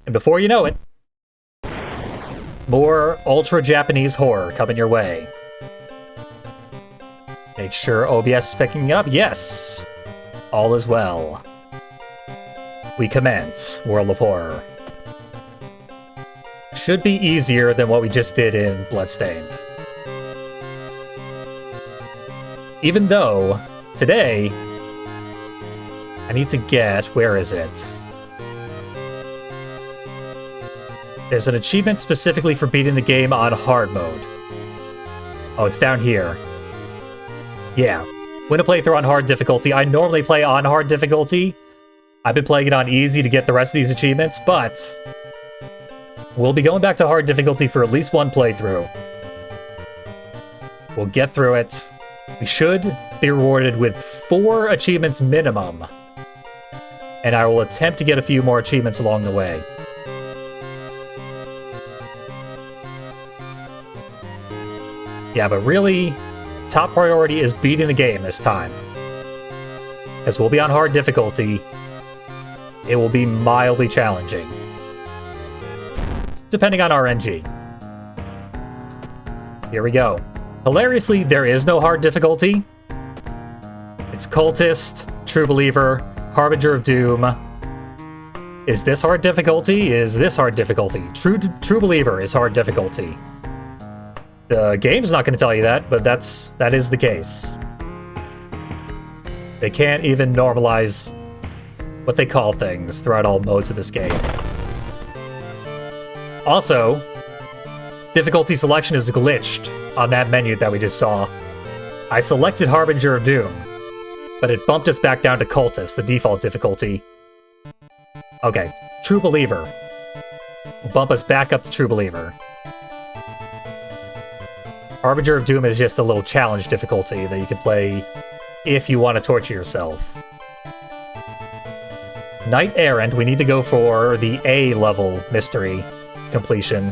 And before you know it, more ultra-Japanese horror coming your way. Make sure OBS is picking up. Yes! All is well. We commence World of Horror. Should be easier than what we just did in Bloodstained. Even though, today, I need to get... Where is it? There's an achievement specifically for beating the game on hard mode. Oh, it's down here. Yeah. Win a playthrough on hard difficulty. I normally play on hard difficulty. I've been playing it on easy to get the rest of these achievements, but we'll be going back to hard difficulty for at least one playthrough. We'll get through it. We should be rewarded with 4 achievements minimum. And I will attempt to get a few more achievements along the way. Yeah, but really, top priority is beating the game this time. Because we'll be on hard difficulty. It will be mildly challenging. Depending on RNG. Here we go. Hilariously, there is no hard difficulty. It's Cultist, True Believer, Harbinger of Doom. Is this hard difficulty? Is this hard difficulty? True Believer is hard difficulty. The game's not going to tell you that, but that is the case. They can't even normalize what they call things throughout all modes of this game. Also, difficulty selection is glitched on that menu that we just saw. I selected Harbinger of Doom, but it bumped us back down to Cultist, the default difficulty. Okay, True Believer. We'll bump us back up to True Believer. Harbinger of Doom is just a little challenge difficulty that you can play if you want to torture yourself. Knight Errant, we need to go for the A level mystery completion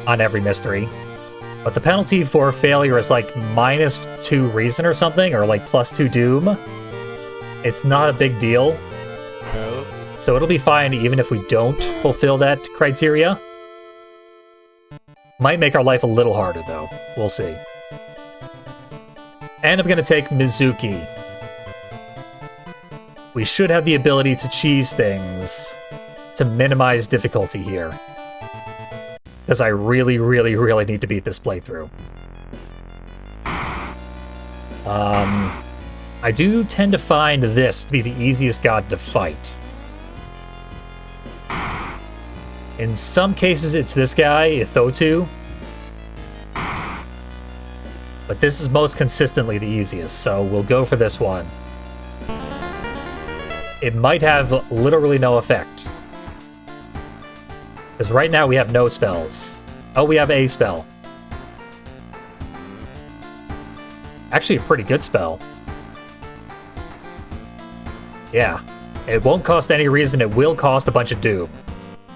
on every mystery. But the penalty for failure is like -2 reason or something, or like +2 doom. It's not a big deal. So it'll be fine even if we don't fulfill that criteria. Might make our life a little harder, though. We'll see. And I'm going to take Mizuki. We should have the ability to cheese things to minimize difficulty here. Because I really, really, really need to beat this playthrough. I do tend to find this to be the easiest god to fight. In some cases, it's this guy, Ithotu. But this is most consistently the easiest, so we'll go for this one. It might have literally no effect. Because right now we have no spells. Oh, we have a spell. Actually, a pretty good spell. Yeah. It won't cost any reason, it will cost a bunch of doom.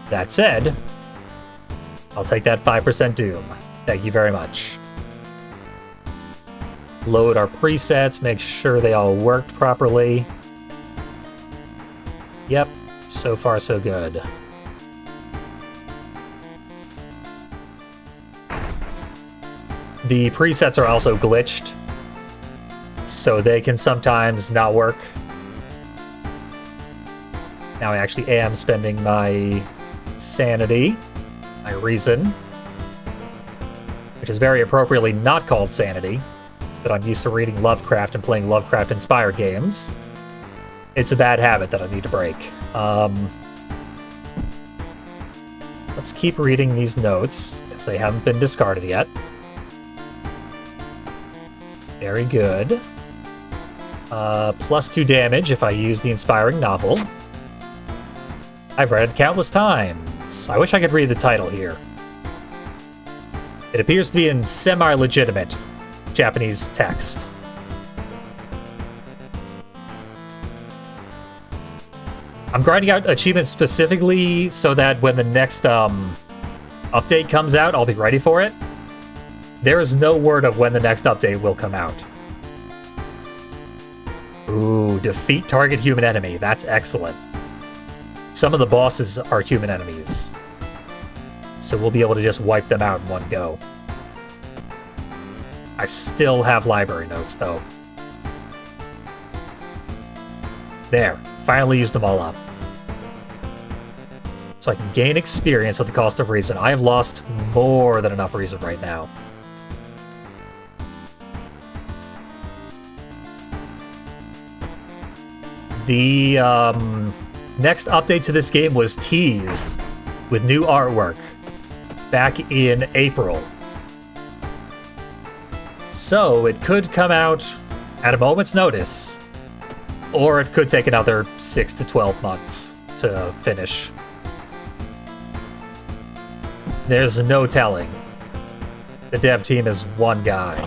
That said, I'll take that 5% doom. Thank you very much. Load our presets, make sure they all worked properly. Yep, so far so good. The presets are also glitched, so they can sometimes not work. Now I actually am spending my sanity, my reason, which is very appropriately not called sanity, but I'm used to reading Lovecraft and playing Lovecraft-inspired games. It's a bad habit that I need to break. Let's keep reading these notes, because they haven't been discarded yet. Very good. +2 damage if I use the Inspiring Novel. I've read it countless times. I wish I could read the title here. It appears to be in semi-legitimate Japanese text. I'm grinding out achievements specifically so that when the next update comes out, I'll be ready for it. There is no word of when the next update will come out. Ooh, defeat target human enemy. That's excellent. some of the bosses are human enemies. So we'll be able to just wipe them out in one go. I still have library notes, though. There. Finally used them all up. So I can gain experience at the cost of reason. I have lost more than enough reason right now. The next update to this game was teased with new artwork back in April. So it could come out at a moment's notice, or it could take another 6 to 12 months to finish. There's no telling. The dev team is one guy.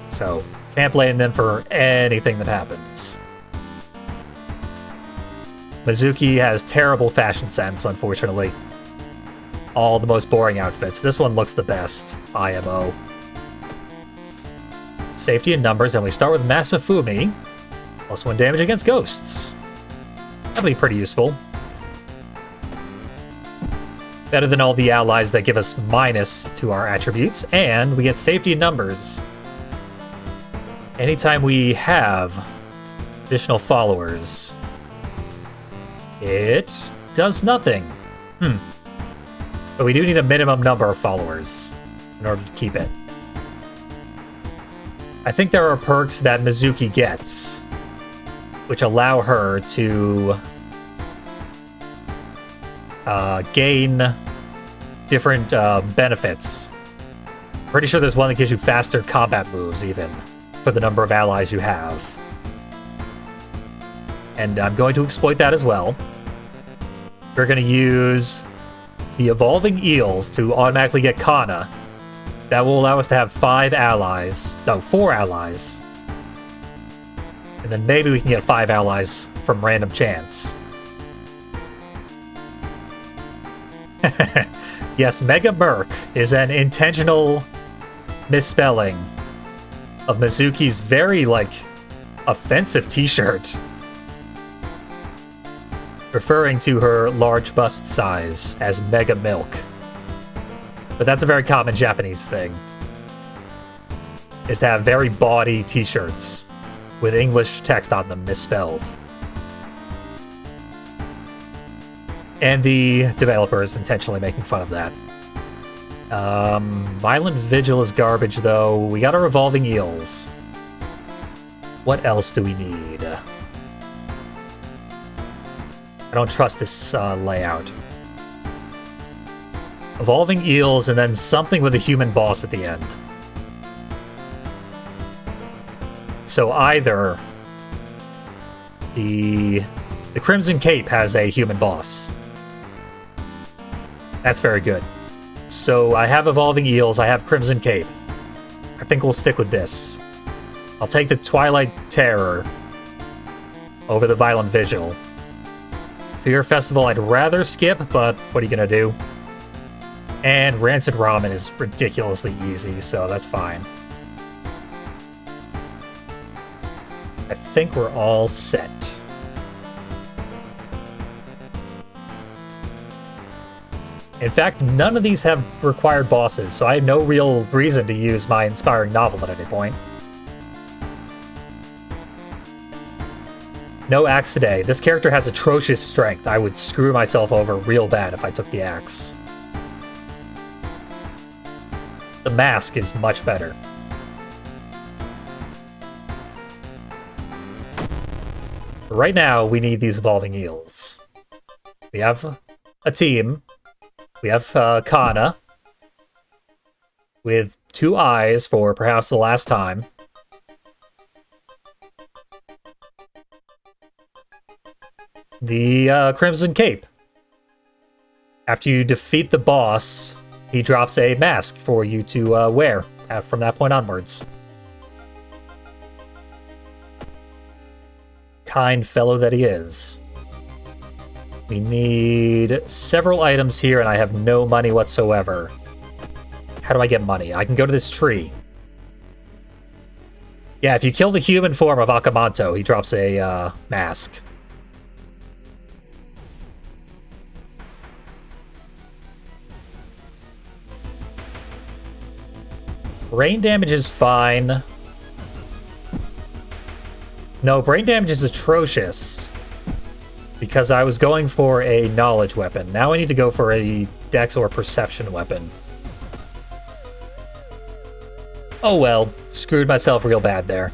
So, can't blame them for anything that happens. Mizuki has terrible fashion sense, unfortunately. All the most boring outfits. This one looks the best. IMO. Safety in numbers, and we start with Masafumi. +1 damage against ghosts. That'll be pretty useful. Better than all the allies that give us minus to our attributes, and we get safety in numbers. Anytime we have additional followers, it does nothing. But we do need a minimum number of followers in order to keep it. I think there are perks that Mizuki gets, which allow her to gain different benefits. Pretty sure there's one that gives you faster combat moves, even, for the number of allies you have. And I'm going to exploit that as well. We're going to use the Evolving Eels to automatically get Kana. That will allow us to have 4 allies. And then maybe we can get 5 allies from random chance. Yes, Mega Merc is an intentional misspelling of Mizuki's very, offensive t-shirt, referring to her large bust size as Mega Milk. But that's a very common Japanese thing, is to have very bawdy t-shirts with English text on them misspelled. And the developer is intentionally making fun of that. Violent Vigil is garbage, though. We got our Evolving Eels. What else do we need? I don't trust this layout. Evolving Eels, and then something with a human boss at the end. So either the Crimson Cape has a human boss. That's very good. So I have Evolving Eels, I have Crimson Cape. I think we'll stick with this. I'll take the Twilight Terror over the Violent Vigil. Fear Festival I'd rather skip, but what are you gonna do? And Rancid Ramen is ridiculously easy, so that's fine. I think we're all set. In fact, none of these have required bosses, so I have no real reason to use my Inspiring Novel at any point. No axe today. This character has atrocious strength. I would screw myself over real bad if I took the axe. The mask is much better. Right now, we need these Evolving Eels. We have a team. We have Kana with 2 eyes for perhaps the last time. The Crimson Cape. After you defeat the boss, he drops a mask for you to wear from that point onwards. Kind fellow that he is. We need several items here, and I have no money whatsoever. How do I get money? I can go to this tree. Yeah, if you kill the human form of Akamanto, he drops a mask. Brain damage is fine. No, brain damage is atrocious. Because I was going for a knowledge weapon. Now I need to go for a dex or perception weapon. Oh well, screwed myself real bad there.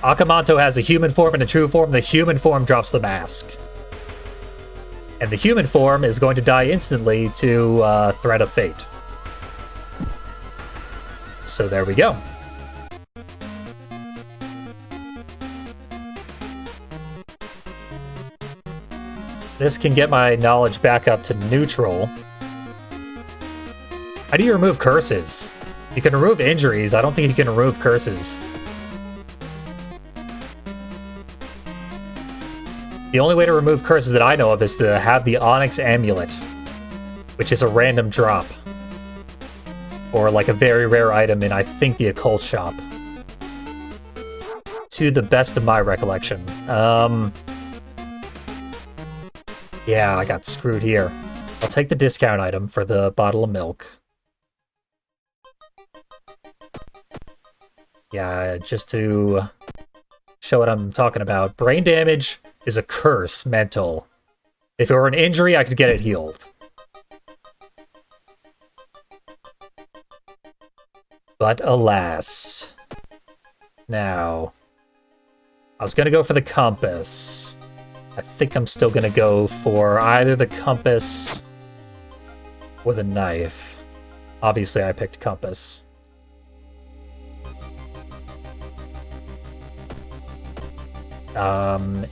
Akamanto has a human form and a true form. The human form drops the mask. And the human form is going to die instantly to Threat of Fate. So there we go. This can get my knowledge back up to neutral. How do you remove curses? You can remove injuries. I don't think you can remove curses. The only way to remove curses that I know of is to have the Onyx Amulet, which is a random drop. Or like a very rare item in, I think, the Occult Shop. To the best of my recollection. Yeah, I got screwed here. I'll take the discount item for the bottle of milk. Yeah, just to show what I'm talking about. Brain damage is a curse, mental. If it were an injury, I could get it healed. But alas. Now, I was gonna go for the compass. I think I'm still gonna go for either the compass or the knife. Obviously, I picked compass.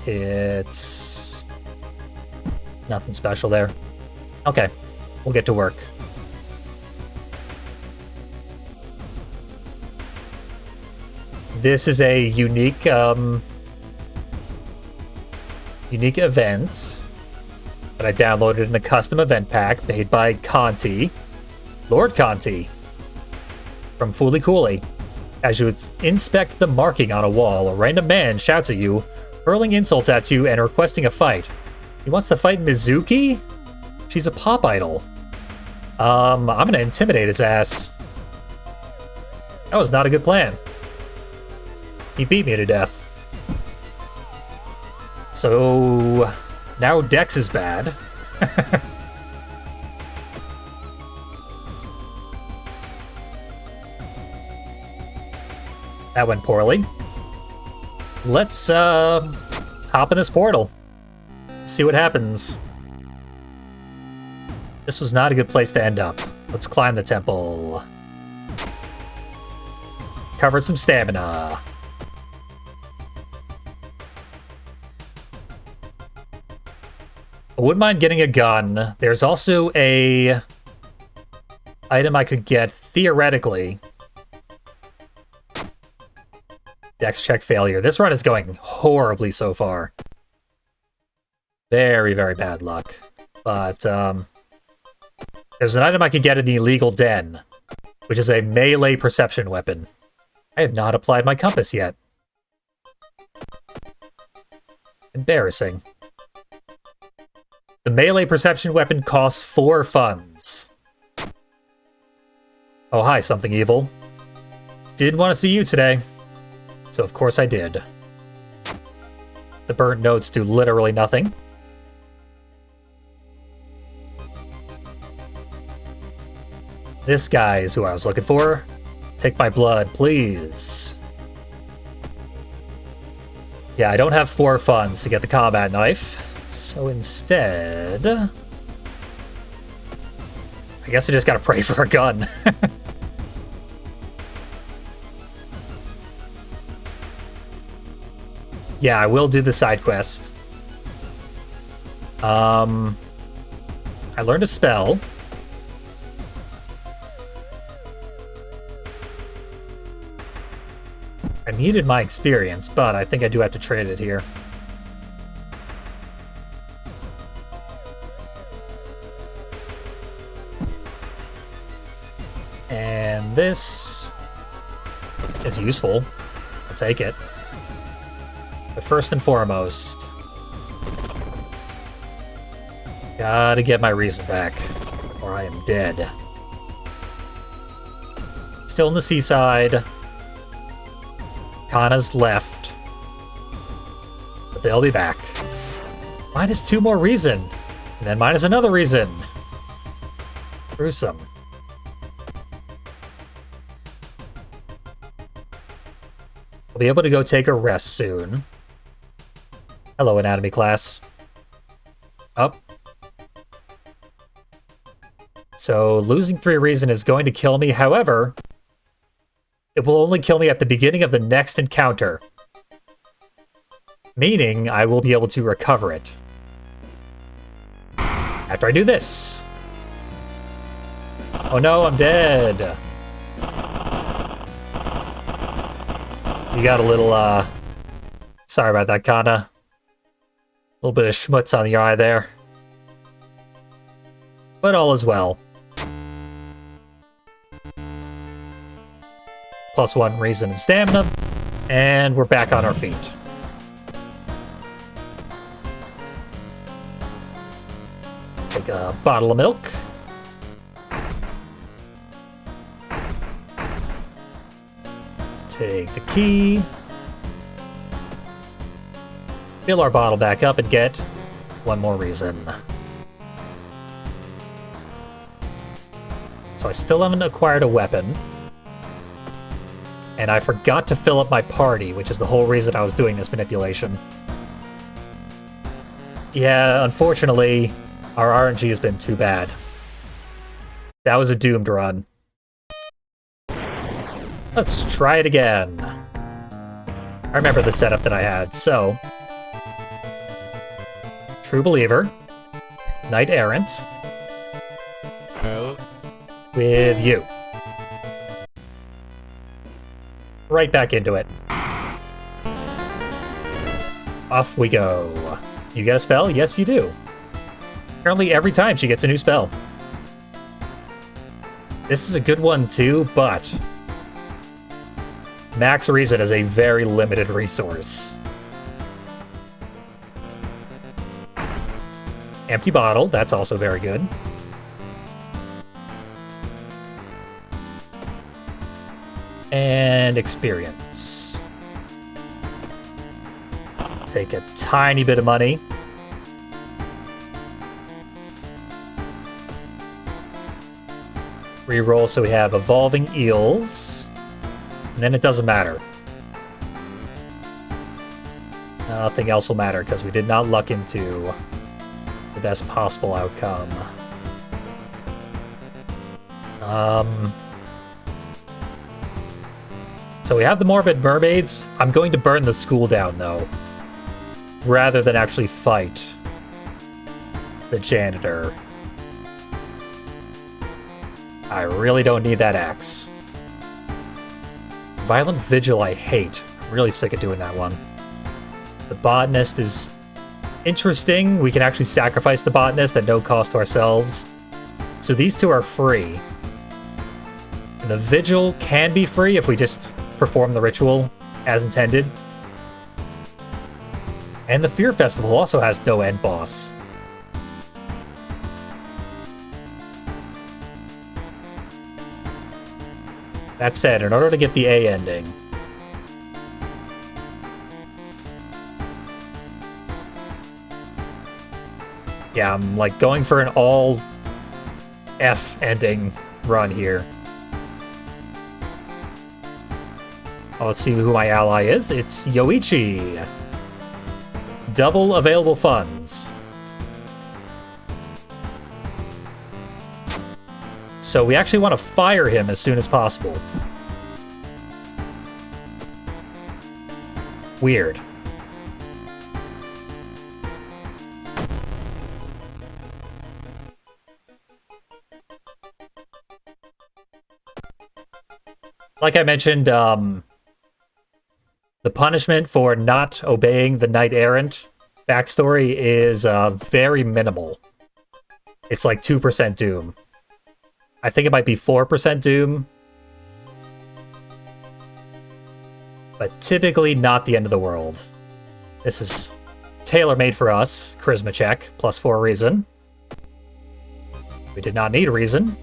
It's nothing special there. Okay, we'll get to work. This is a unique event that I downloaded in a custom event pack made by Conti, Lord Conti, from Fooly Cooly. As you inspect the marking on a wall, a random man shouts at you, hurling insults at you and requesting a fight. He wants to fight Mizuki? She's a pop idol. I'm gonna intimidate his ass. That was not a good plan. He beat me to death. So now Dex is bad. That went poorly. Let's hop in this portal. See what happens. This was not a good place to end up. Let's climb the temple. Covered some stamina. I wouldn't mind getting a gun. There's also a item I could get theoretically. Dex check failure. This run is going horribly so far. Very, very bad luck. But there's an item I could get in the illegal den, which is a melee perception weapon. I have not applied my compass yet. Embarrassing. The melee perception weapon costs 4 funds. Oh, hi, something evil. Didn't want to see you today. So of course I did. The burnt notes do literally nothing. This guy is who I was looking for. Take my blood, please. Yeah, I don't have 4 funds to get the combat knife. So instead, I guess I just gotta pray for a gun. Yeah, I will do the side quest. I learned a spell. I needed my experience, but I think I do have to trade it here. And this is useful. I'll take it. But first and foremost, gotta get my reason back. or I am dead. Still in the seaside. Kana's left. But they'll be back. Minus 2 more reason. And then minus another reason. Gruesome. We'll be able to go take a rest soon. Hello, anatomy class. Up. So, losing 3 reason is going to kill me. However, it will only kill me at the beginning of the next encounter. Meaning, I will be able to recover it. After I do this. Oh no, I'm dead. You got a little, sorry about that, Kana. A little bit of schmutz on your eye there. But all is well. +1 reason and stamina. And we're back on our feet. Take a bottle of milk. Take the key. Fill our bottle back up and get 1 more reason. So I still haven't acquired a weapon. And I forgot to fill up my party, which is the whole reason I was doing this manipulation. Yeah, unfortunately, our RNG has been too bad. That was a doomed run. Let's try it again. I remember the setup that I had, so... True Believer. Knight Errant. With you. Right back into it. Off we go. You get a spell? Yes, you do. Apparently every time she gets a new spell. This is a good one too, but... Max Reason is a very limited resource. Empty bottle, that's also very good. And experience. Take a tiny bit of money. Reroll so we have evolving eels. And then it doesn't matter. Nothing else will matter because we did not luck into the best possible outcome. So we have the Morbid Mermaids. I'm going to burn the school down, though. Rather than actually fight the janitor. I really don't need that axe. Violent Vigil I hate. I'm really sick of doing that one. The Botanist is interesting. We can actually sacrifice the Botanist at no cost to ourselves. So these two are free. And the Vigil can be free if we just perform the ritual as intended. And the Fear Festival also has no end boss. That said, in order to get the A ending, yeah, I'm like going for an all F ending run here. Oh, let's see who my ally is. It's Yoichi. Double available funds. So we actually want to fire him as soon as possible. Weird. Like I mentioned, the punishment for not obeying the Knight Errant backstory is very minimal. It's like 2% doom. I think it might be 4% doom. But typically not the end of the world. This is tailor-made for us. Charisma check, +4 reason. We did not need a reason,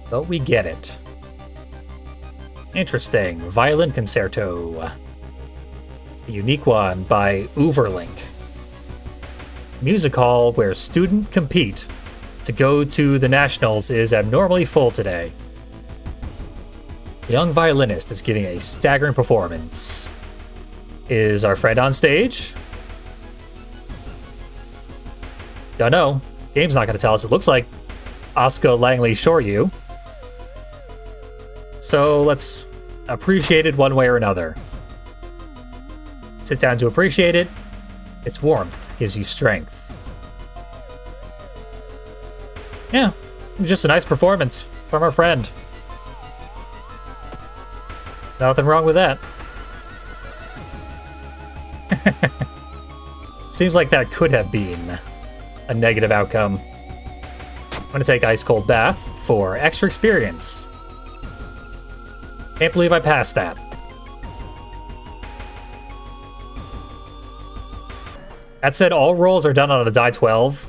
but we get it. Interesting. Violin Concerto. A unique one by Overlink. Music hall where students compete to go to the nationals is abnormally full today. The young violinist is giving a staggering performance. Is our friend on stage? Don't know. Game's not going to tell us. It looks like Asuka Langley Shoryu. So let's appreciate it one way or another. Sit down to appreciate it. Its warmth gives you strength. Yeah, it was just a nice performance from our friend. Nothing wrong with that. Seems like that could have been a negative outcome. I'm gonna take Ice Cold Bath for extra experience. Can't believe I passed that. That said, all rolls are done on a die 12.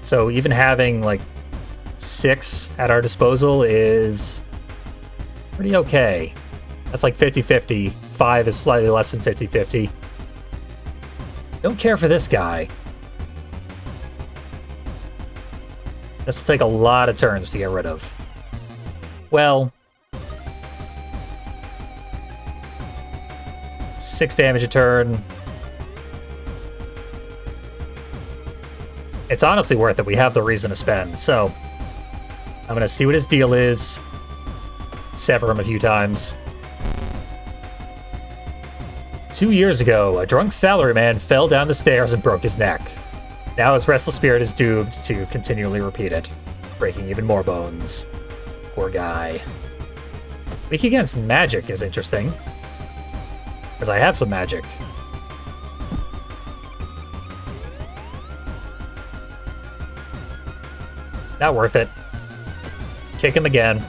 So even having like 6 at our disposal is pretty okay. That's like 50-50. 5 is slightly less than 50-50. Don't care for this guy. This will take a lot of turns to get rid of. Well, 6 damage a turn. It's honestly worth it. We have the reason to spend. So I'm going to see what his deal is. Sever him a few times. 2 years ago, a drunk salaryman fell down the stairs and broke his neck. Now his restless spirit is doomed to continually repeat it, breaking even more bones. Poor guy. Weak against magic is interesting, because I have some magic. Not worth it. Kick him again.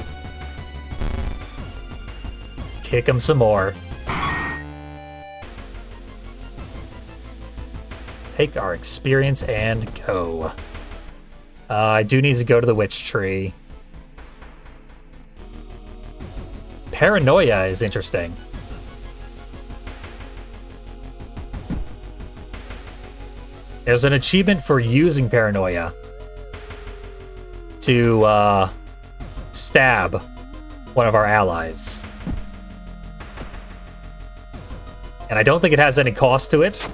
Kick him some more. Take our experience and go. I do need to go to the witch tree. Paranoia is interesting. There's an achievement for using paranoia to stab one of our allies. And I don't think it has any cost to it,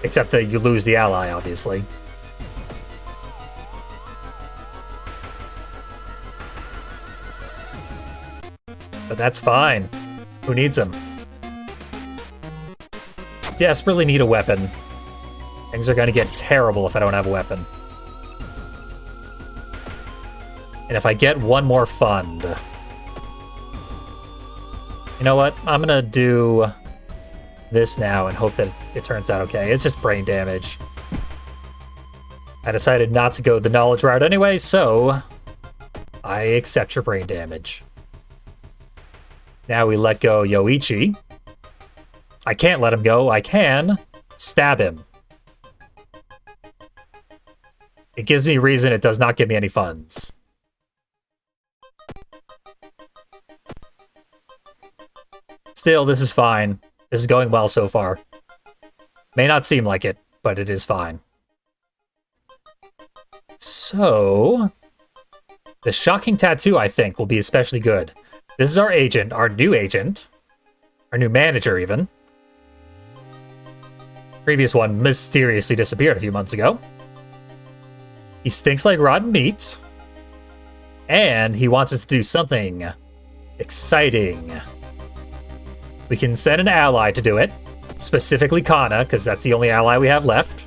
except that you lose the ally, obviously. But that's fine. Who needs them? Desperately need a weapon. Things are going to get terrible if I don't have a weapon. And if I get one more fund... You know what? I'm going to do this now and hope that it turns out okay. It's just brain damage. I decided not to go the knowledge route anyway, so I accept your brain damage. Now we let go Yoichi. I can't let him go. I can stab him. It gives me reason. It does not give me any funds. Still, this is fine. This is going well so far. May not seem like it, but it is fine. So, the shocking tattoo, I think, will be especially good. This is our agent, our new manager even. Previous one mysteriously disappeared a few months ago. He stinks like rotten meat. And he wants us to do something exciting. We can send an ally to do it, specifically Kana, because that's the only ally we have left.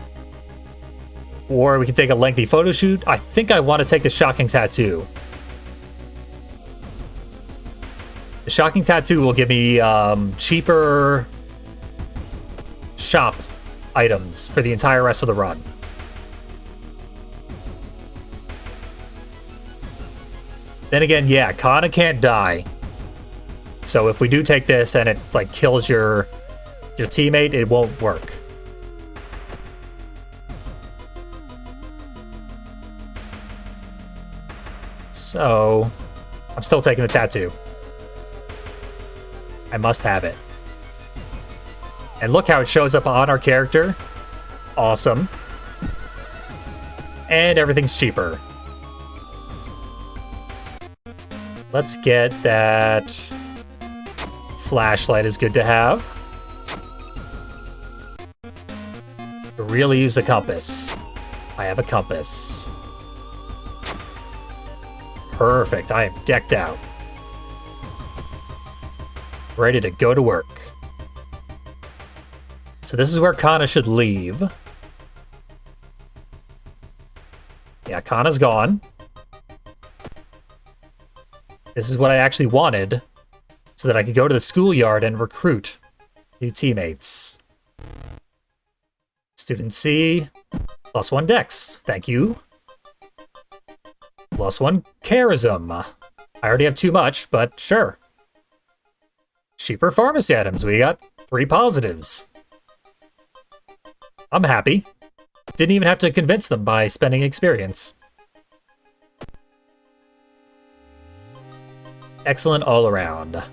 Or we can take a lengthy photo shoot. I think I want to take the shocking tattoo. The shocking tattoo will give me cheaper shop items for the entire rest of the run. Then again, yeah, Kana can't die. So if we do take this and it like kills your teammate, it won't work. So, I'm still taking the tattoo. I must have it. And look how it shows up on our character. Awesome. And everything's cheaper. Let's get that flashlight is good to have. Really use a compass. I have a compass. Perfect. I am decked out. Ready to go to work. So this is where Kana should leave. Yeah, Kana's gone. This is what I actually wanted, so that I could go to the schoolyard and recruit new teammates. Student C, +1 Dex, thank you. +1 Charism. I already have too much, but sure. Cheaper pharmacy items, we got 3 positives. I'm happy. Didn't even have to convince them by spending experience. Excellent all around.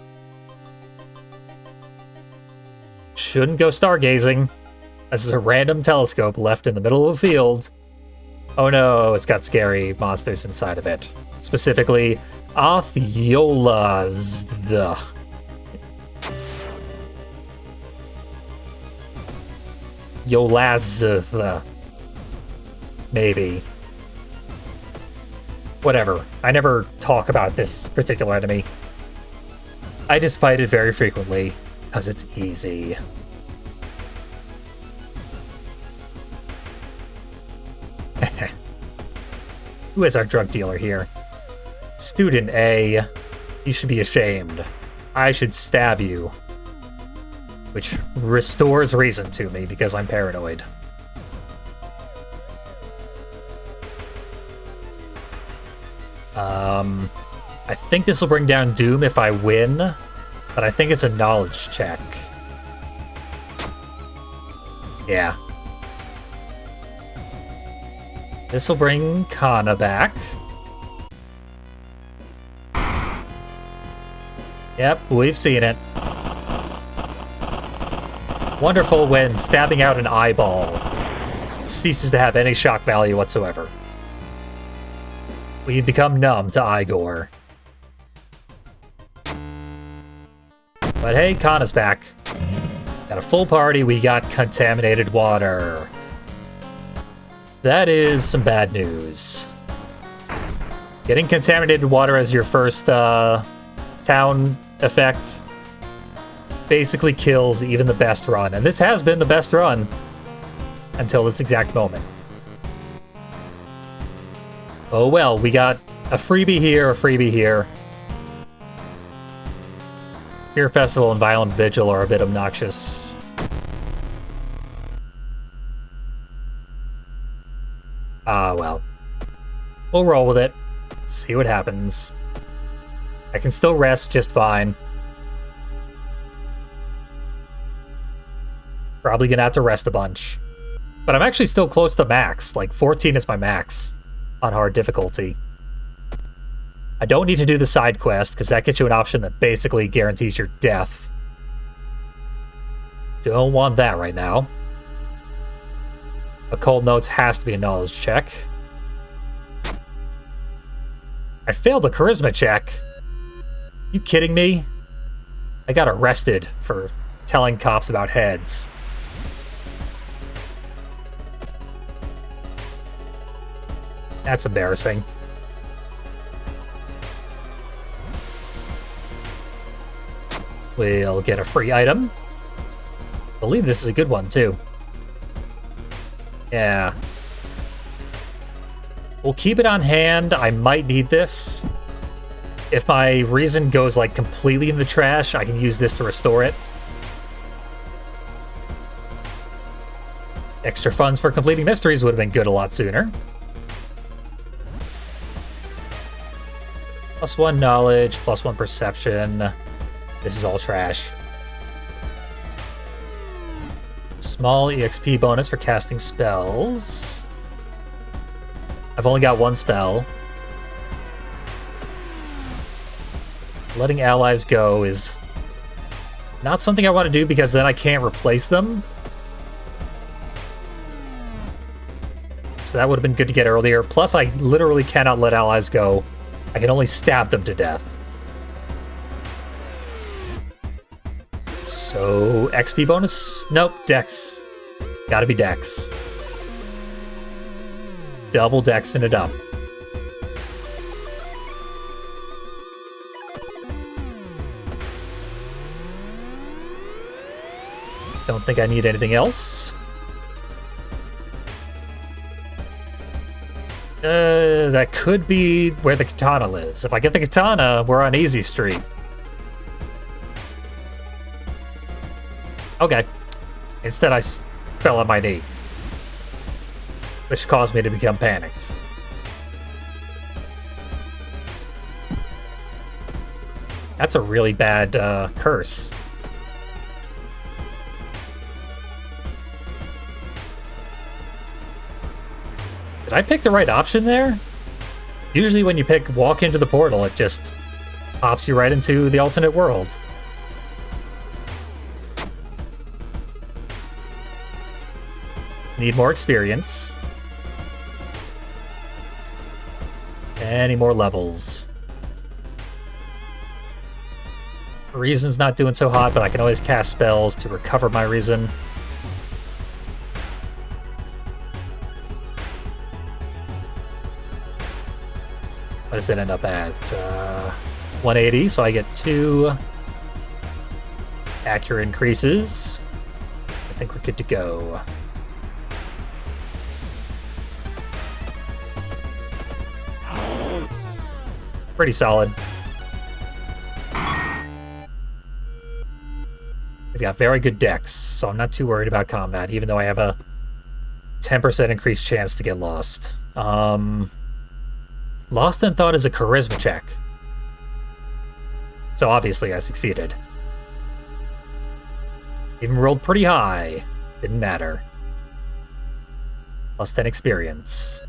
Shouldn't go stargazing. This is a random telescope left in the middle of the field. Oh no, it's got scary monsters inside of it. Specifically, Athiolas. Yolazth. Maybe. Whatever. I never talk about this particular enemy. I just fight it very frequently, because it's easy. Who is our drug dealer here? Student A. You should be ashamed. I should stab you. Which restores reason to me, because I'm paranoid. I think this will bring down Doom if I win, but I think it's a knowledge check. Yeah. This will bring Kana back. Yep, we've seen it. Wonderful when stabbing out an eyeball ceases to have any shock value whatsoever. We become numb to eye gore. But hey, Kana's back. Got a full party, we got contaminated water. That is some bad news. Getting contaminated water as your first town effect basically kills even the best run. And this has been the best run until this exact moment. Oh well, we got a freebie here, a freebie here. Fear Festival and Violent Vigil are a bit obnoxious. Ah, well. We'll roll with it. See what happens. I can still rest just fine. Probably gonna have to rest a bunch. But I'm actually still close to max. Like, 14 is my max on hard difficulty. I don't need to do the side quest, because that gets you an option that basically guarantees your death. Don't want that right now. Occult Notes has to be a knowledge check. I failed a charisma check. You kidding me? I got arrested for telling cops about heads. That's embarrassing. We'll get a free item. I believe this is a good one, too. Yeah. We'll keep it on hand. I might need this. If my reason goes, like, completely in the trash, I can use this to restore it. Extra funds for completing mysteries would have been good a lot sooner. +1 knowledge, +1 perception. This is all trash. Small EXP bonus for casting spells. I've only got one spell. letting allies go is not something I want to do because then I can't replace them. So that would have been good to get earlier. Plus, I literally cannot let allies go. I can only stab them to death. So, XP bonus? Nope, Dex. Gotta be Dex. Double Dexing it up. Don't think I need anything else. That could be where the katana lives. If I get the katana, we're on easy street. Okay. Instead, I fell on my knee, which caused me to become panicked. That's a really bad curse. Did I pick the right option there? Usually when you pick walk into the portal, it just pops you right into the alternate world. Need more experience. Any more levels. Reason's not doing so hot, but I can always cast spells to recover my reason. What does it end up at? 180, so I get 2 accurate increases. I think we're good to go. Pretty solid. We've got very good dex, so I'm not too worried about combat, even though I have a 10% increased chance to get lost. Lost in Thought is a charisma check. So obviously I succeeded. Even rolled pretty high. Didn't matter. Plus 10 experience.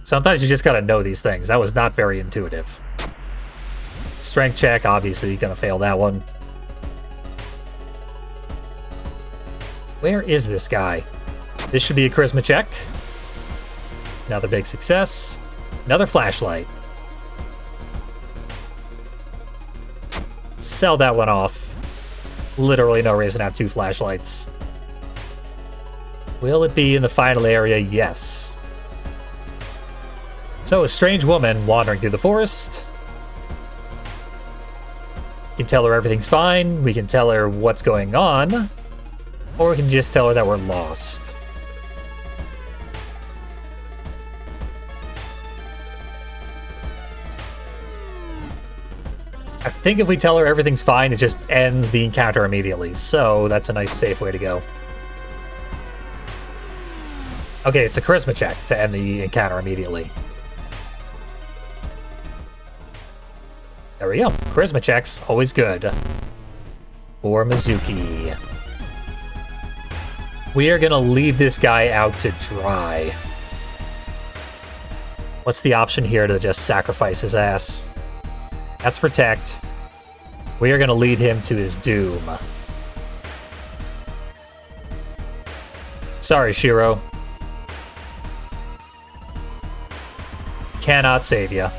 Sometimes you just gotta know these things. That was not very intuitive. Strength check, obviously you're gonna fail that one. Where is this guy? This should be a charisma check. Another big success. Another flashlight. Sell that one off. Literally no reason to have 2 flashlights. Will it be in the final area? Yes. So, a strange woman wandering through the forest. We can tell her everything's fine. We can tell her what's going on. Or we can just tell her that we're lost. I think if we tell her everything's fine, it just ends the encounter immediately. So that's a nice, safe way to go. Okay, it's a charisma check to end the encounter immediately. There we go. Charisma checks, always good. For Mizuki. We are gonna leave this guy out to dry. What's the option here to just sacrifice his ass? That's protect. We are gonna lead him to his doom. Sorry, Shiro. Cannot save you.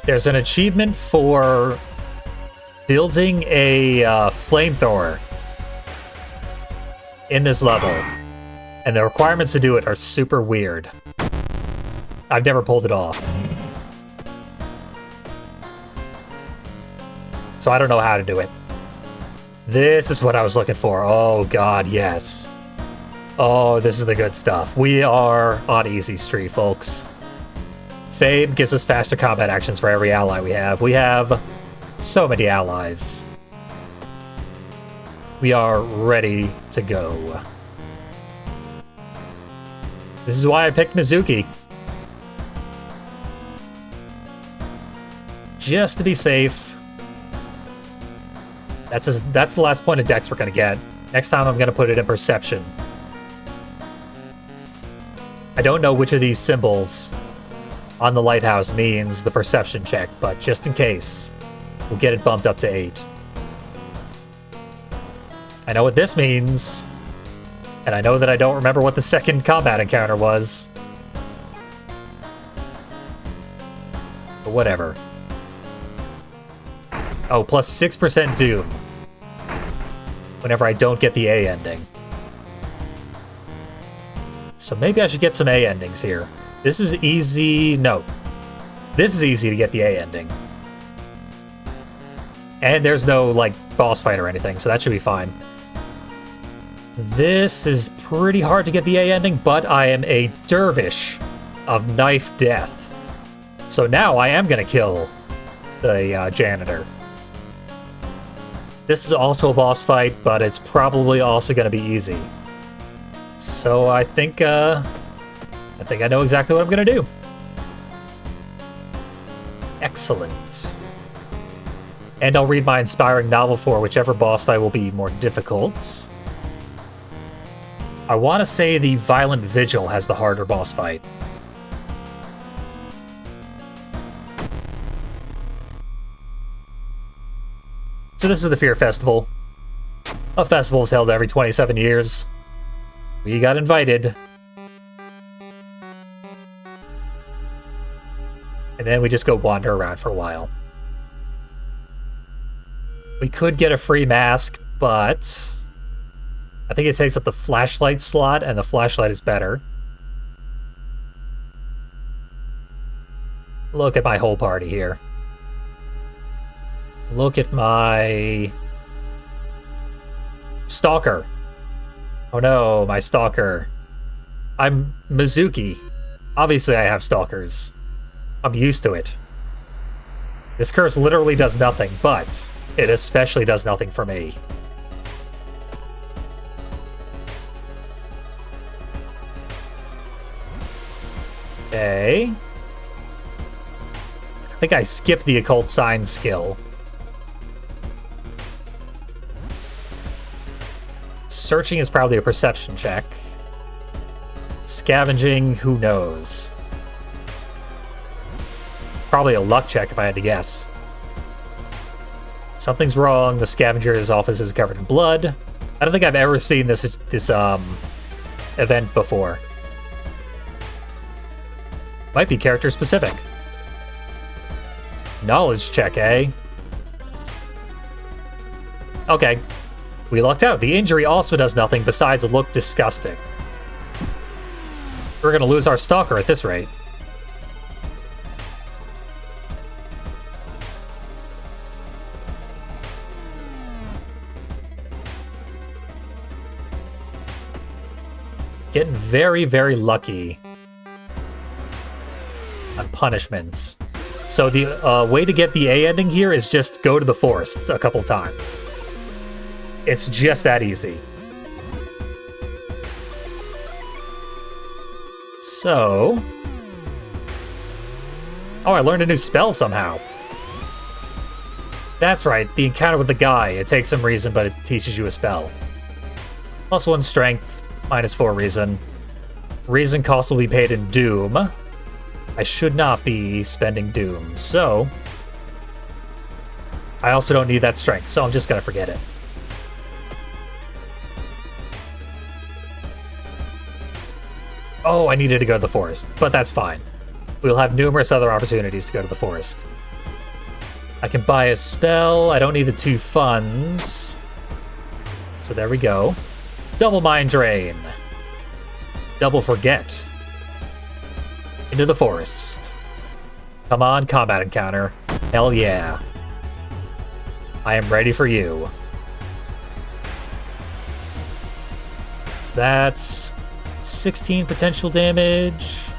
There's an achievement for building a flamethrower in this level, and the requirements to do it are super weird. I've never pulled it off. So I don't know how to do it. This is what I was looking for. Oh god, yes. Oh, this is the good stuff. We are on easy street, folks. Fame gives us faster combat actions for every ally we have. We have so many allies. We are ready to go. This is why I picked Mizuki. Just to be safe. That's the last point of dex we're gonna get. Next time I'm gonna put it in perception. I don't know which of these symbols on the lighthouse means the perception check, but just in case, we'll get it bumped up to 8. I know what this means, and I know that I don't remember what the second combat encounter was. But whatever. Oh, plus 6% Doom. Whenever I don't get the A ending. So maybe I should get some A endings here. This is easy. No. This is easy to get the A ending. And there's no, like, boss fight or anything, so that should be fine. This is pretty hard to get the A ending, but I am a dervish of knife death. So now I am gonna kill the janitor. This is also a boss fight, but it's probably also gonna be easy. So I think I know exactly what I'm gonna do. Excellent. And I'll read my inspiring novel for whichever boss fight will be more difficult. I want to say the Violent Vigil has the harder boss fight. So this is the Fear Festival. A festival is held every 27 years. We got invited. And then we just go wander around for a while. We could get a free mask, but I think it takes up the flashlight slot, and the flashlight is better. Look at my whole party here. Look at my stalker. Oh no, my stalker. I'm Mizuki. Obviously I have stalkers. I'm used to it. This curse literally does nothing, but it especially does nothing for me. Okay. I think I skipped the occult sign skill. Searching is probably a perception check. Scavenging, who knows? Probably a luck check if I had to guess. Something's wrong. The scavenger's office is covered in blood. I don't think I've ever seen this event before. Might be character specific. Knowledge check, eh? Okay. We lucked out. The injury also does nothing besides look disgusting. We're gonna lose our stalker at this rate. Getting very, very lucky on punishments. So the way to get the A ending here is just go to the forests a couple times. It's just that easy. So... oh, I learned a new spell somehow. That's right, the encounter with the guy. It takes some reason, but it teaches you a spell. +1 strength, -4 reason. Reason cost will be paid in Doom. I should not be spending Doom, so... I also don't need that strength, so I'm just gonna forget it. Oh, I needed to go to the forest, but that's fine. We'll have numerous other opportunities to go to the forest. I can buy a spell. I don't need the 2 funds. So there we go. Double Mind Drain. Double Forget. Into the forest. Come on, combat encounter. Hell yeah. I am ready for you. So that's 16 potential damage.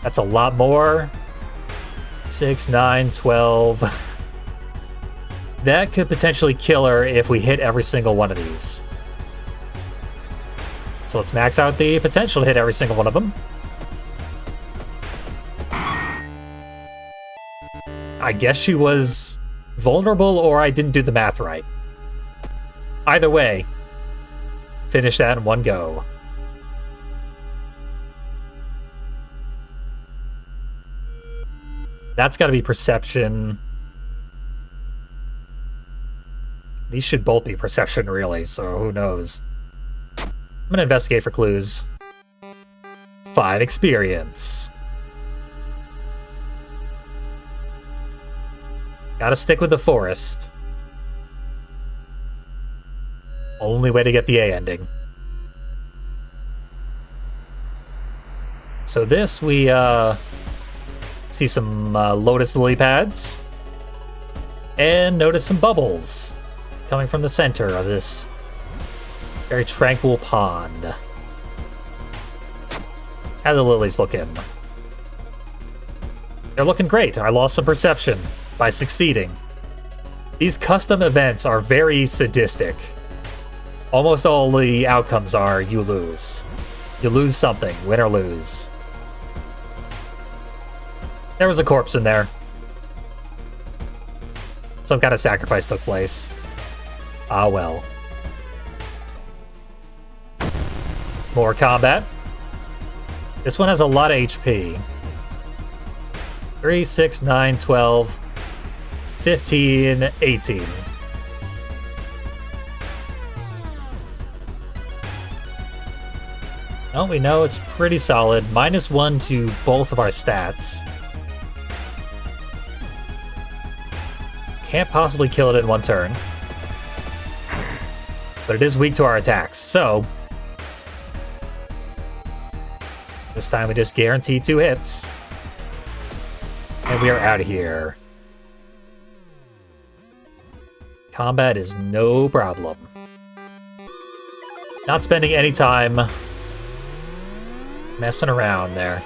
That's a lot more. 6, 9, 12. That could potentially kill her if we hit every single one of these. So let's max out the potential to hit every single one of them. I guess she was vulnerable, or I didn't do the math right. Either way, finish that in one go. That's got to be perception. These should both be perception, really, so who knows. I'm gonna investigate for clues. 5 experience. Gotta stick with the forest. Only way to get the A ending. So this, we see some lotus lily pads. And notice some bubbles coming from the center of this very tranquil pond. How do the lilies looking? They're looking great. I lost some perception by succeeding. These custom events are very sadistic. Almost all the outcomes are you lose. You lose something, win or lose. There was a corpse in there. Some kind of sacrifice took place. Ah well. More combat. This one has a lot of HP. 3, 6, 9, 12, 15, 18. Well, we know it's pretty solid. -1 to both of our stats. Can't possibly kill it in one turn. But it is weak to our attacks, so... this time we just guarantee 2 hits. And we are out of here. Combat is no problem. Not spending any time messing around there.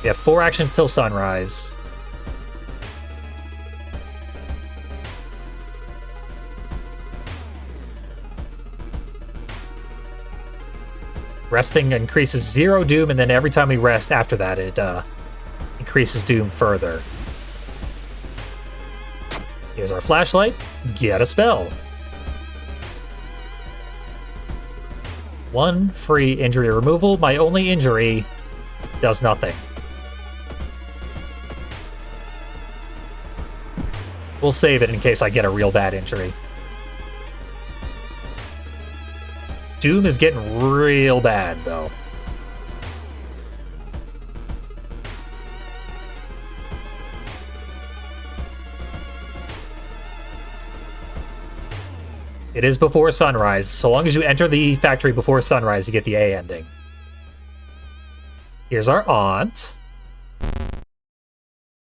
We have 4 actions till sunrise. Resting increases 0 doom, and then every time we rest after that, it increases doom further. Here's our flashlight. Get a spell. 1 free injury removal. My only injury does nothing. We'll save it in case I get a real bad injury. Doom is getting real bad, though. It is before sunrise. So long as you enter the factory before sunrise, you get the A ending. Here's our aunt.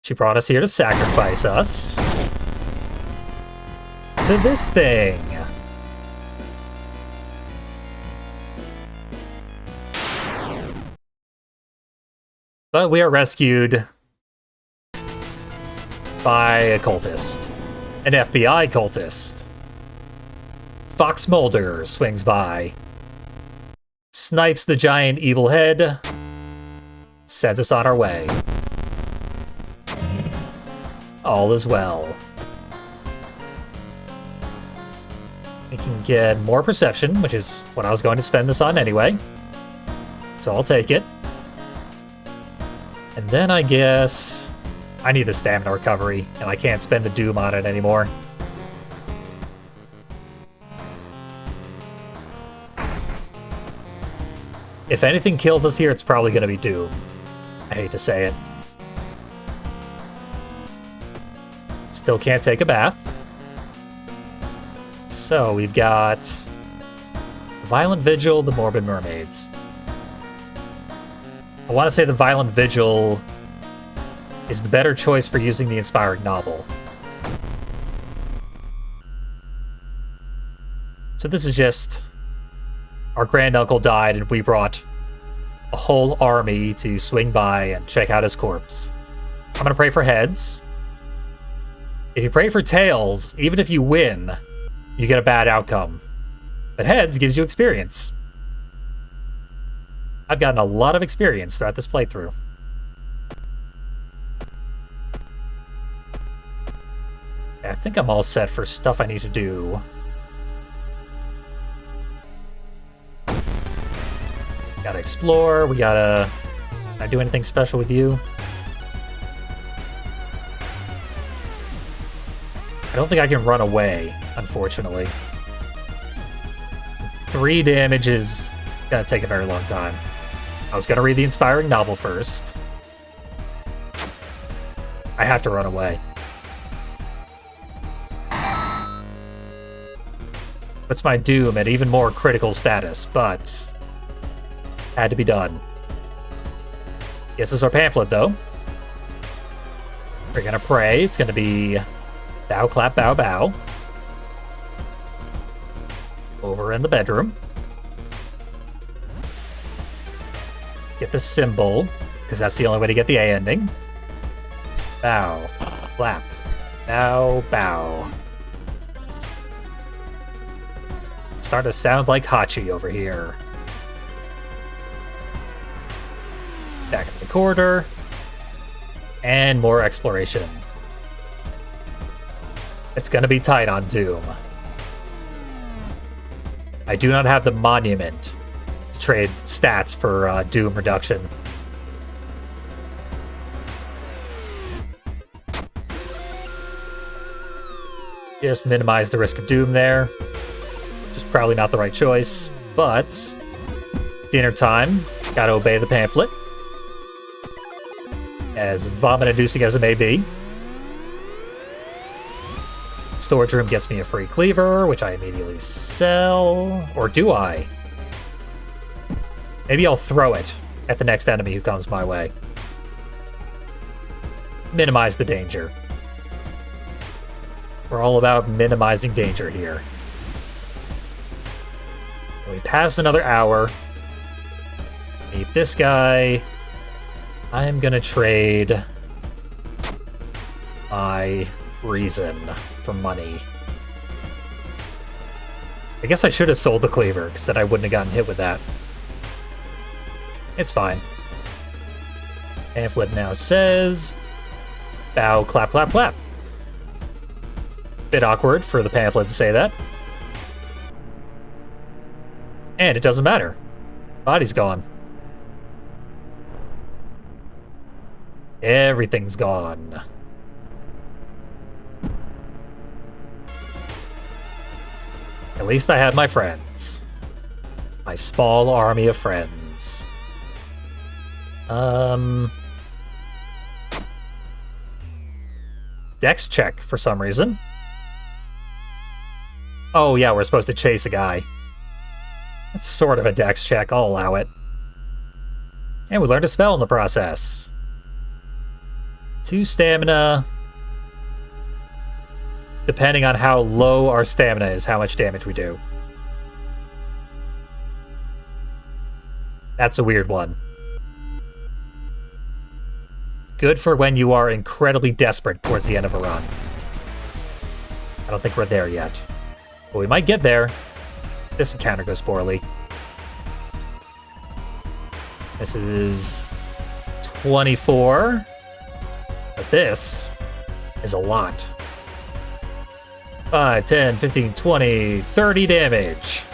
She brought us here to sacrifice us to this thing. But we are rescued by a cultist. An FBI cultist. Fox Mulder swings by. Snipes the giant evil head. Sends us on our way. All is well. We can get more perception, which is what I was going to spend this on anyway. So I'll take it. And then I guess I need the stamina recovery, and I can't spend the doom on it anymore. If anything kills us here, it's probably going to be doom. I hate to say it. Still can't take a bath. So we've got Violent Vigil, the Morbid Mermaids. I want to say the Violent Vigil is the better choice for using the Inspiring Novel. So this is just... our granduncle died and we brought a whole army to swing by and check out his corpse. I'm gonna pray for heads. If you pray for tails, even if you win, you get a bad outcome. But heads gives you experience. I've gotten a lot of experience throughout this playthrough. I think I'm all set for stuff I need to do. Gotta explore, we gotta... can I do anything special with you? I don't think I can run away, unfortunately. 3 damage is gonna take a very long time. I was gonna read the inspiring novel first. I have to run away. Puts my Doom at even more critical status, but had to be done. This is our pamphlet, though. We're gonna pray. It's gonna be bow, clap, bow, bow. Over in the bedroom. Get the symbol, because that's the only way to get the A ending. Bow, clap, bow, bow. Starting to sound like Hachi over here. Back in the corridor. And more exploration. It's gonna be tight on Doom. I do not have the monument to trade stats for Doom reduction. Just minimize the risk of Doom there. Just probably not the right choice, but dinner time. Gotta obey the pamphlet. As vomit-inducing as it may be. Storage room gets me a free cleaver, which I immediately sell. Or do I? Maybe I'll throw it at the next enemy who comes my way. Minimize the danger. We're all about minimizing danger here. We pass another hour. Meet this guy. I'm gonna trade my reason for money. I guess I should have sold the cleaver, because then I wouldn't have gotten hit with that. It's fine. Pamphlet now says, bow, clap, clap, clap. Bit awkward for the pamphlet to say that. And it doesn't matter. Body's gone. Everything's gone. At least I had my friends. My small army of friends. Dex check for some reason. Oh yeah, we're supposed to chase a guy. That's sort of a dex check, I'll allow it. And we learned a spell in the process. 2 stamina. Depending on how low our stamina is, how much damage we do. That's a weird one. Good for when you are incredibly desperate towards the end of a run. I don't think we're there yet. But we might get there. This encounter goes poorly. This is 24. But this is a lot. 5, 10, 15, 20, 30 damage.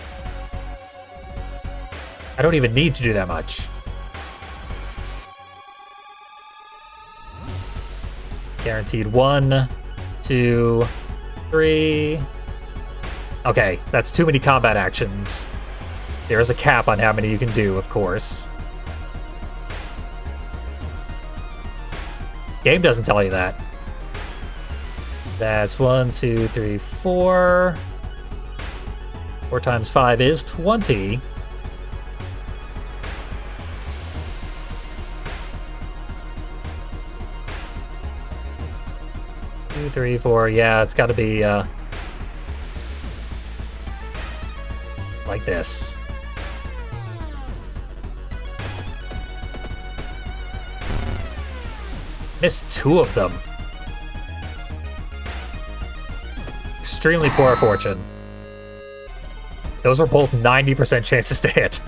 I don't even need to do that much. Guaranteed 1, 2, 3. Okay, that's too many combat actions. There is a cap on how many you can do, of course. Game doesn't tell you that. That's 1, 2, 3, 4. 4 times 5 is 20. Two, 3, 4. Yeah, it's got to be like this. Missed 2 of them. Extremely poor fortune. Those were both 90% chances to hit.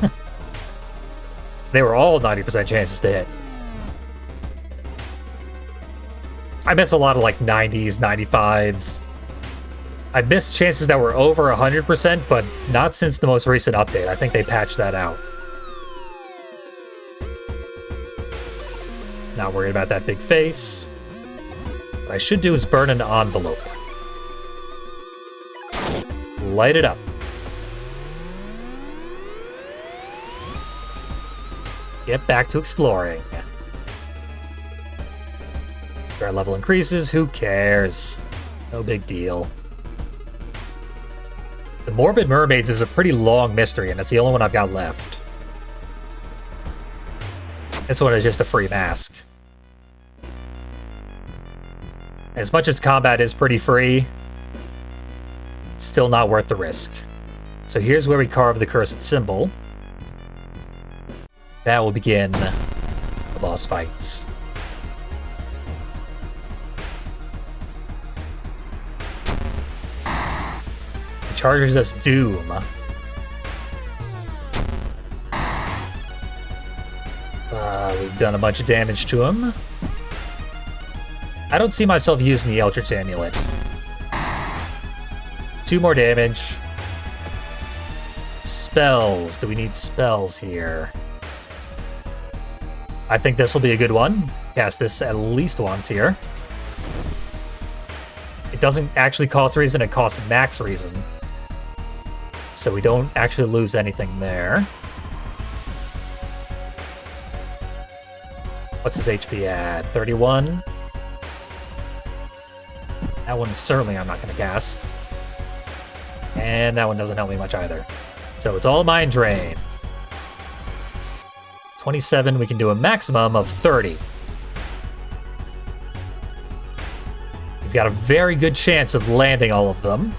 They were all 90% chances to hit. I miss a lot of like 90s, 95s. I missed chances that were over 100%, but not since the most recent update. I think they patched that out. Not worried about that big face. What I should do is burn an envelope. Light it up. Get back to exploring. Our level increases, who cares? No big deal. The Morbid Mermaids is a pretty long mystery, and it's the only one I've got left. This one is just a free mask. As much as combat is pretty free, still not worth the risk. So here's where we carve the cursed symbol. That will begin the boss fights. It charges us Doom. We've done a bunch of damage to him. I don't see myself using the Eldritch Amulet. 2 more damage. Spells. Do we need spells here? I think this will be a good one. Cast this at least once here. It doesn't actually cost reason, it costs max reason. So we don't actually lose anything there. What's his HP at? 31? That one certainly I'm not going to cast. And that one doesn't help me much either. So it's all Mind Drain. 27, we can do a maximum of 30. We've got a very good chance of landing all of them.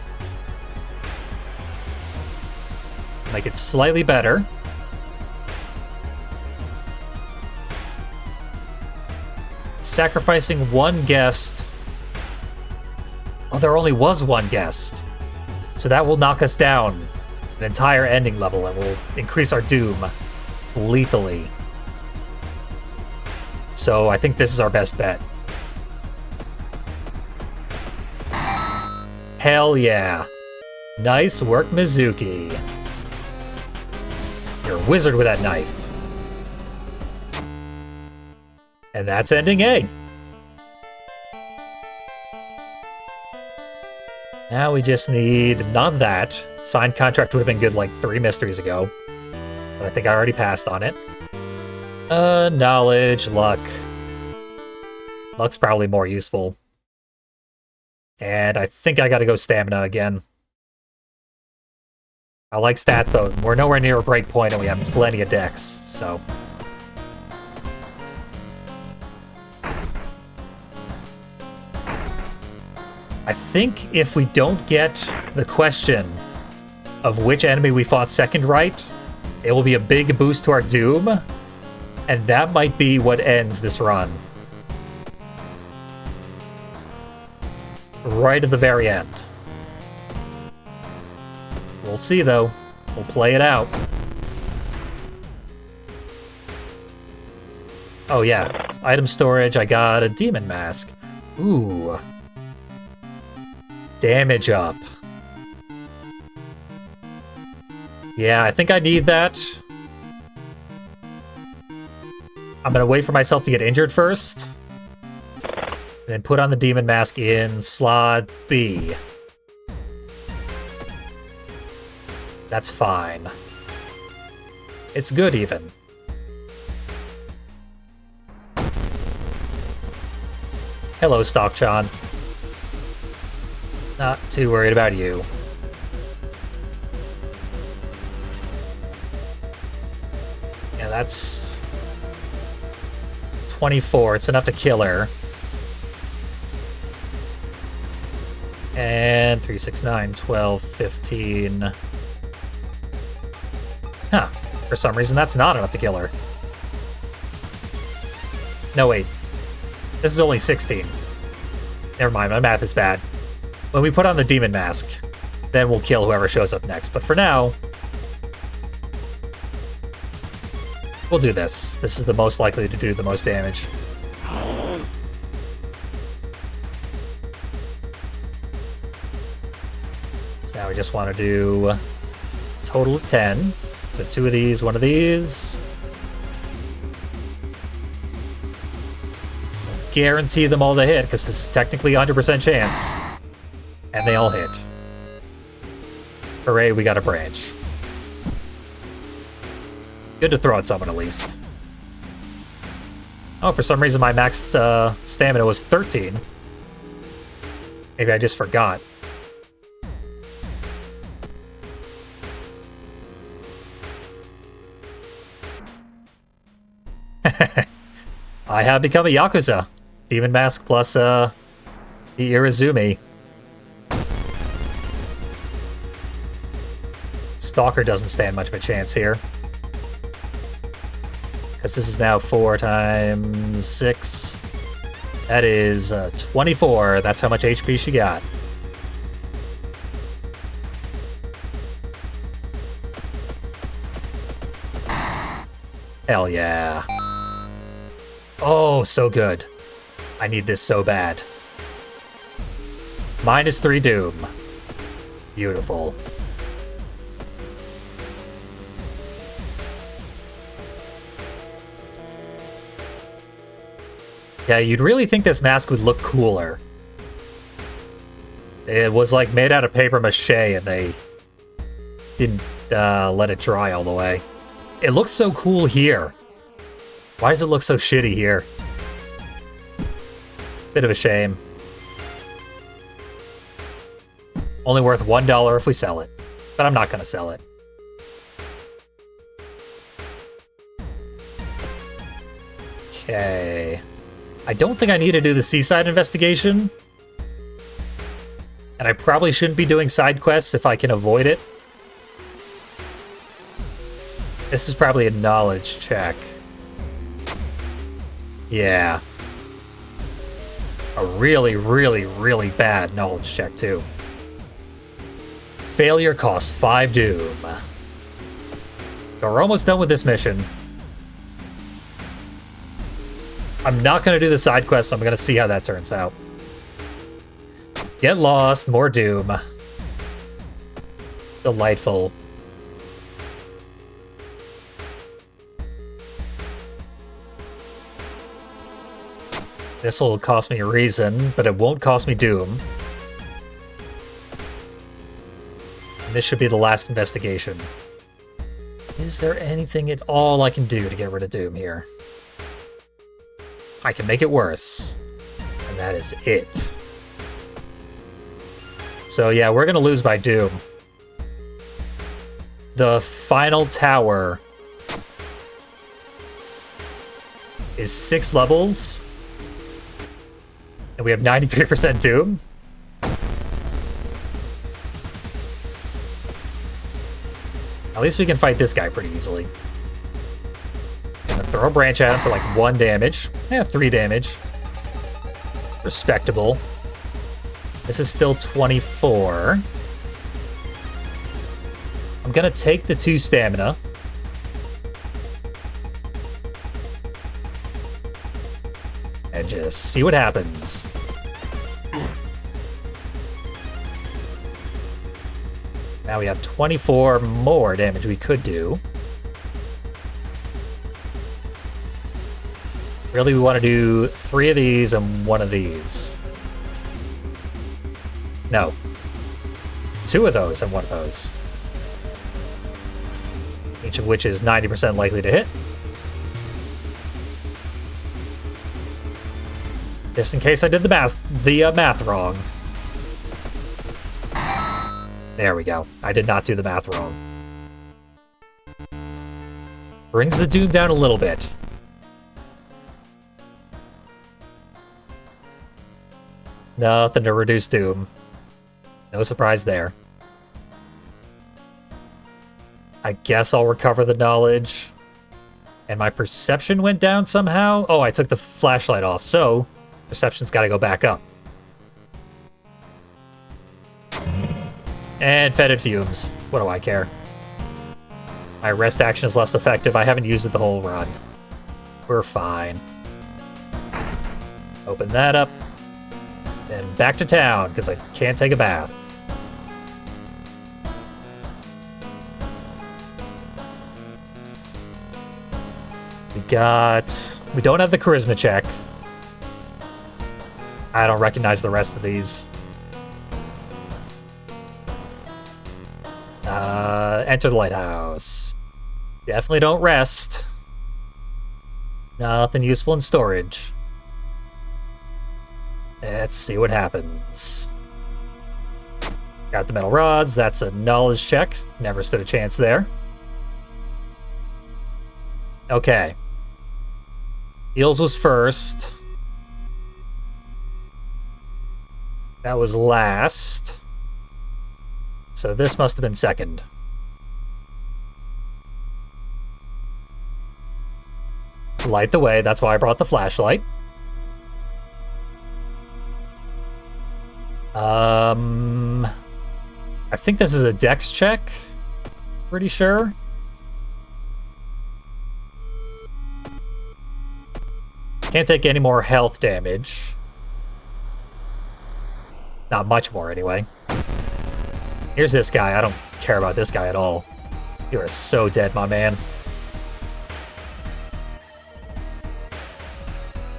Make it slightly better. Sacrificing one guest. Oh, there only was one guest. So that will knock us down an entire ending level and will increase our doom lethally. So I think this is our best bet. Hell yeah. Nice work, Mizuki. You're a wizard with that knife. And that's ending A. Now we just need, not that. Signed contract would have been good like 3 mysteries ago. But I think I already passed on it. Knowledge, luck. Luck's probably more useful. And I think I gotta go stamina again. I like stats, but we're nowhere near a break point and we have plenty of dex, so. I think if we don't get the question of which enemy we fought second right, it will be a big boost to our doom, and that might be what ends this run. Right at the very end. We'll see, though. We'll play it out. Oh, yeah. Item storage, I got a demon mask. Ooh. Damage up. Yeah, I think I need that. I'm gonna wait for myself to get injured first. And then put on the demon mask in slot B. That's fine. It's good, even. Hello, Stockchan. Not too worried about you. Yeah, that's 24. It's enough to kill her. And 3, 6, 9, 12, 15. Huh. For some reason, that's not enough to kill her. No, wait. This is only 16. Never mind, my math is bad. When we put on the demon mask, then we'll kill whoever shows up next. But for now, we'll do this. This is the most likely to do the most damage. So now we just want to do a total of 10. So 2 of these, 1 of these. Guarantee them all to hit, because this is technically 100% chance. And they all hit. Hooray, we got a branch. Good to throw at someone at least. Oh, for some reason my max stamina was 13. Maybe I just forgot. I have become a Yakuza. Demon Mask plus the Irizumi. Stalker doesn't stand much of a chance here. Because this is now 4 times 6. That is 24. That's how much HP she got. Hell yeah. Oh, so good. I need this so bad. -3 Doom. Beautiful. Yeah, you'd really think this mask would look cooler. It was like made out of paper mache and they didn't let it dry all the way. It looks so cool here. Why does it look so shitty here? Bit of a shame. Only worth $1 if we sell it. But I'm not gonna sell it. Okay. I don't think I need to do the seaside investigation. And I probably shouldn't be doing side quests if I can avoid it. This is probably a knowledge check. Yeah. A really, really, really bad knowledge check, too. Failure costs 5 Doom. So we're almost done with this mission. I'm not going to do the side quest. I'm going to see how that turns out. Get lost, more Doom. Delightful. This will cost me a reason, but it won't cost me Doom. And this should be the last investigation. Is there anything at all I can do to get rid of Doom here? I can make it worse. And that is it. So yeah, we're gonna lose by Doom. The final tower is 6 levels. And we have 93% Doom. At least we can fight this guy pretty easily. Gonna throw a branch at him for like 1 damage. Yeah, 3 damage. Respectable. This is still 24. I'm gonna take the 2 stamina. And just see what happens. Now we have 24 more damage we could do. Really, we want to do 3 of these and 1 of these. No. 2 of those and 1 of those. Each of which is 90% likely to hit. Just in case I did the math wrong. There we go. I did not do the math wrong. Brings the Doom down a little bit. Nothing to reduce Doom. No surprise there. I guess I'll recover the knowledge. And my perception went down somehow? Oh, I took the flashlight off, so perception's got to go back up. And fetid fumes. What do I care? My rest action is less effective. I haven't used it the whole run. We're fine. Open that up. And back to town, because I can't take a bath. We don't have the charisma check. I don't recognize the rest of these. Enter the lighthouse. Definitely don't rest. Nothing useful in storage. Let's see what happens. Got the metal rods. That's a knowledge check. Never stood a chance there. Okay. Eels was first. That was last. So this must have been second. Light the way. That's why I brought the flashlight. I think this is a dex check. Pretty sure. Can't take any more health damage. Not much more, anyway. Here's this guy. I don't care about this guy at all. You are so dead, my man.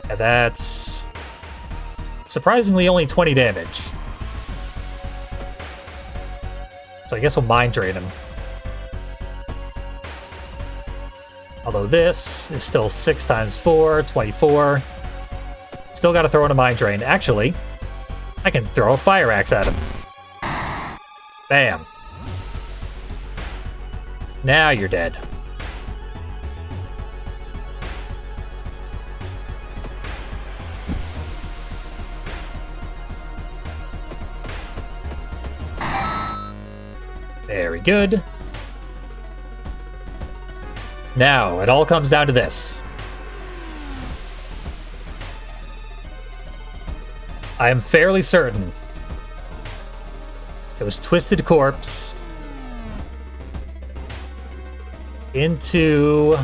And that's surprisingly only 20 damage. So I guess we'll mind drain him. Although this is still 6 times 4, 24. Still gotta throw in a mind drain. Actually, I can throw a fire axe at him. Bam. Now you're dead. Very good. Now, it all comes down to this. I am fairly certain it was Twisted Corpse into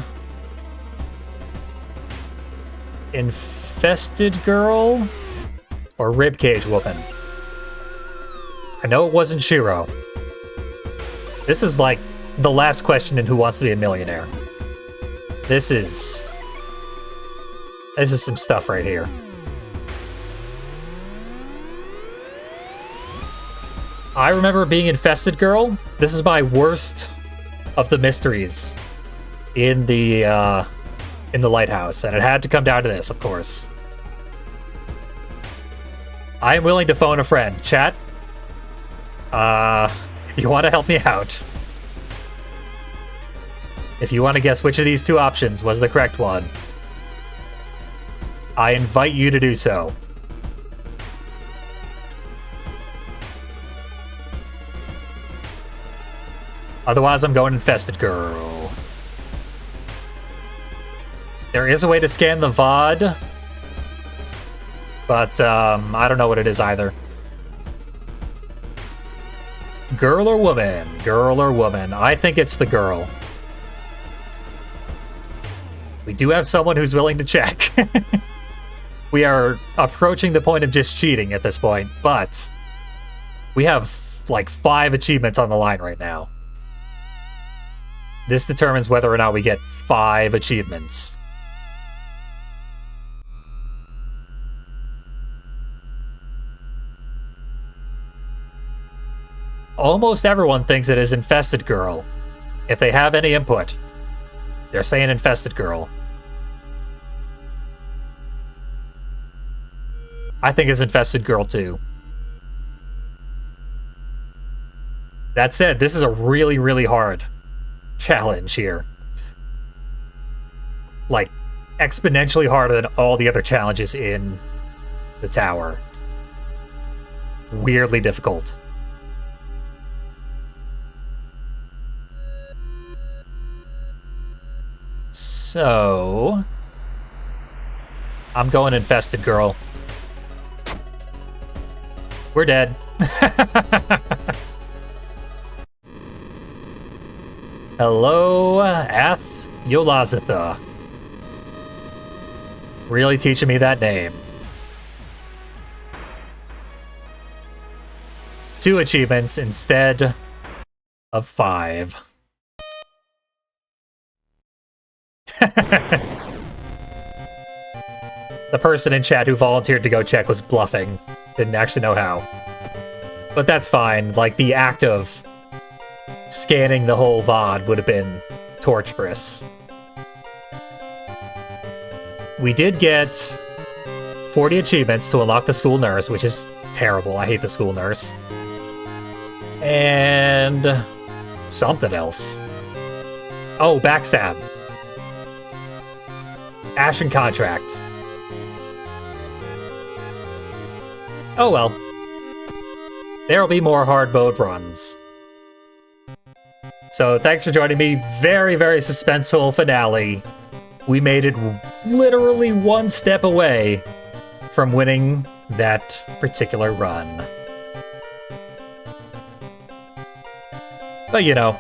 Infested Girl or Ribcage Woman. I know it wasn't Shiro. This is like the last question in Who Wants to Be a Millionaire. This is some stuff right here. I remember being Infested Girl. This is my worst of the mysteries in the lighthouse, and it had to come down to this, of course. I am willing to phone a friend. Chat, if you want to help me out, if you want to guess which of these two options was the correct one, I invite you to do so. Otherwise, I'm going Infested Girl. There is a way to scan the VOD, but I don't know what it is either. Girl or woman? Girl or woman? I think it's the girl. We do have someone who's willing to check. We are approaching the point of just cheating at this point, but we have like 5 achievements on the line right now. This determines whether or not we get 5 achievements. Almost everyone thinks it is Infested Girl. If they have any input, they're saying Infested Girl. I think it's Infested Girl too. That said, this is a really, really hard challenge here. Like, exponentially harder than all the other challenges in the tower. Weirdly difficult. So, I'm going Infested Girl. We're dead. Hello, Ath Yolazitha. Really teaching me that name. 2 achievements instead of 5. The person in chat who volunteered to go check was bluffing. Didn't actually know how. But that's fine. Like, the act of scanning the whole VOD would have been torturous. We did get 40 achievements to unlock the school nurse, which is terrible. I hate the school nurse. And something else. Oh, backstab. Ashen contract. Oh well. There'll be more hard mode runs. So thanks for joining me. Very, very suspenseful finale. We made it literally one step away from winning that particular run. But you know,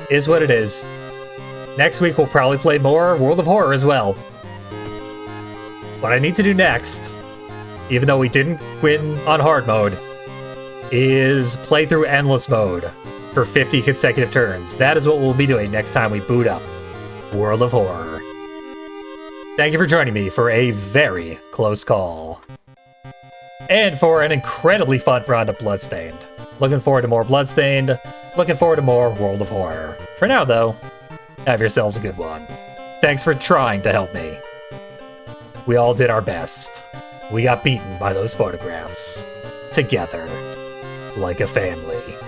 is what it is. Next week we'll probably play more World of Horror as well. What I need to do next, even though we didn't win on hard mode, is play through endless mode for 50 consecutive turns. That is what we'll be doing next time we boot up World of Horror. Thank you for joining me for a very close call. And for an incredibly fun round of Bloodstained. Looking forward to more Bloodstained. Looking forward to more World of Horror. For now, though, have yourselves a good one. Thanks for trying to help me. We all did our best. We got beaten by those photographs. Together. Like a family.